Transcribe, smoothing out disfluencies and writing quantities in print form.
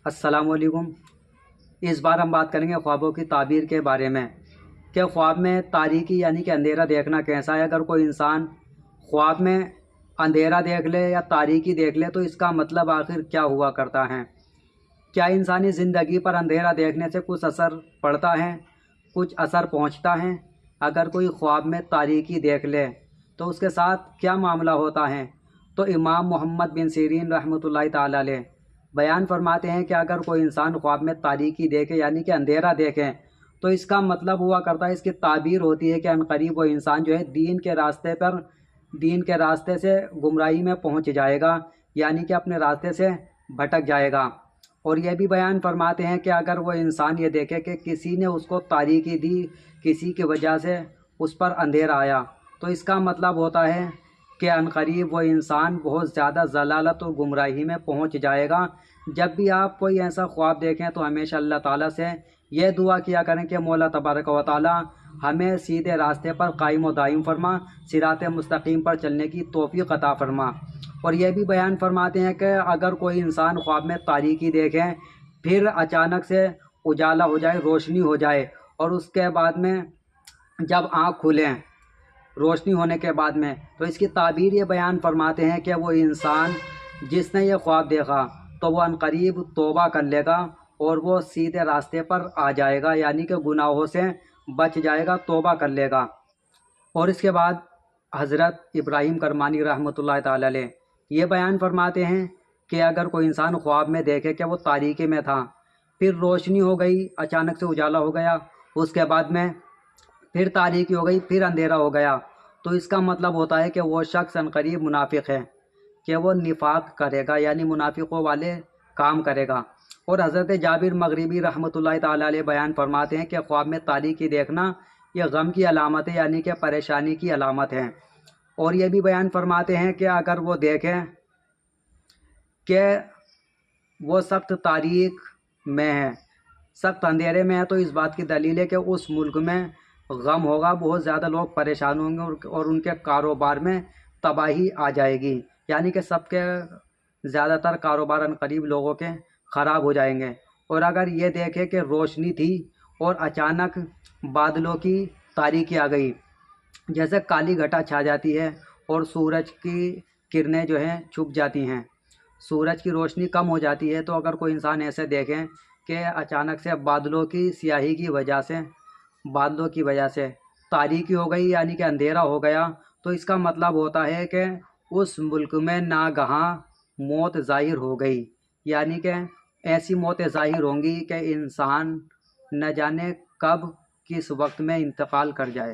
अस्सलाम वालेकुम। इस बार हम बात करेंगे ख्वाबों की ताबीर के बारे में कि ख्वाब में तारीकी यानी कि अंधेरा देखना कैसा है। अगर कोई इंसान ख्वाब में अंधेरा देख ले या तारीकी देख ले तो इसका मतलब आखिर क्या हुआ करता है। क्या इंसानी ज़िंदगी पर अंधेरा देखने से कुछ असर पड़ता है, कुछ असर पहुंचता है। अगर कोई ख्वाब में तारीकी देख ले तो उसके साथ क्या मामला होता है। तो इमाम मोहम्मद बिन सीरीन रहमतुल्लाहि ताला अलैह बयान फरमाते हैं कि अगर कोई इंसान ख्वाब में तारीकी देखे यानी कि अंधेरा देखे तो इसका मतलब हुआ करता है, इसकी ताबीर होती है कि अनकरीब वो इंसान जो है दीन के रास्ते से गुमराही में पहुंच जाएगा, यानी कि अपने रास्ते से भटक जाएगा। और यह भी बयान फरमाते हैं कि अगर वो इंसान ये देखे कि किसी ने उसको तारीकी दी, किसी की वजह से उस पर अंधेरा आया, तो इसका मतलब होता है कि अनकरीब वो इंसान बहुत ज़्यादा ज़लालत और गुमराही में पहुंच जाएगा। जब भी आप कोई ऐसा ख्वाब देखें तो हमेशा अल्लाह ताला से यह दुआ किया करें कि मौला तबारक व ताला हमें सीधे रास्ते पर कायम व दायम फरमा, सिरात मुस्तकीम पर चलने की तौफीक अता फरमा। और यह भी बयान फरमाते हैं कि अगर कोई इंसान ख्वाब में तारीकी देखें, फिर अचानक से उजाला हो जाए, रोशनी हो जाए, और उसके बाद में जब आँख खुलें रोशनी होने के बाद में, तो इसकी ताबीर ये बयान फरमाते हैं कि वो इंसान जिसने ये ख्वाब देखा तो वो अनकरीब तौबा कर लेगा और वो सीधे रास्ते पर आ जाएगा, यानी कि गुनाहों से बच जाएगा, तौबा कर लेगा। और इसके बाद हज़रत इब्राहीम करमानी रहमतुल्लाहि ताला अलैह ये बयान फरमाते हैं कि अगर कोई इंसान ख्वाब में देखे कि वो तारीकी में था, फिर रोशनी हो गई, अचानक से उजाला हो गया, उसके बाद में फिर तारीकी हो गई, फिर अंधेरा हो गया, तो इसका मतलब होता है कि वो शख्स अनकरीब मुनाफिक है, कि वो निफाक करेगा, यानी मुनाफिकों वाले काम करेगा। और हज़रत जाबिर मगरिबी रहमतुल्लाहि ताला अलैह बयान फरमाते हैं कि ख्वाब में तारीकी देखना ये गम की अलामत है, यानी कि परेशानी की अलामत है। और ये भी बयान फरमाते हैं कि अगर वो देखें कि वो सख्त तारीक में है, सख्त अंधेरे में है, तो इस बात की दलील है कि उस मुल्क में गम होगा, बहुत ज़्यादा लोग परेशान होंगे और उनके कारोबार में तबाही आ जाएगी, यानी कि सबके ज़्यादातर कारोबार अनकरीब लोगों के ख़राब हो जाएंगे। और अगर ये देखे कि रोशनी थी और अचानक बादलों की तारीकी आ गई, जैसे काली घटा छा जाती है और सूरज की किरणें जो हैं छुप जाती हैं, सूरज की रोशनी कम हो जाती है, तो अगर कोई इंसान ऐसे देखें कि अचानक से बादलों की वजह से तारीकी हो गई, यानी कि अंधेरा हो गया, तो इसका मतलब होता है कि उस मुल्क में नागहां मौत ज़ाहिर हो गई, यानी कि ऐसी मौतें ज़ाहिर होंगी कि इंसान न जाने कब किस वक्त में इंतकाल कर जाए।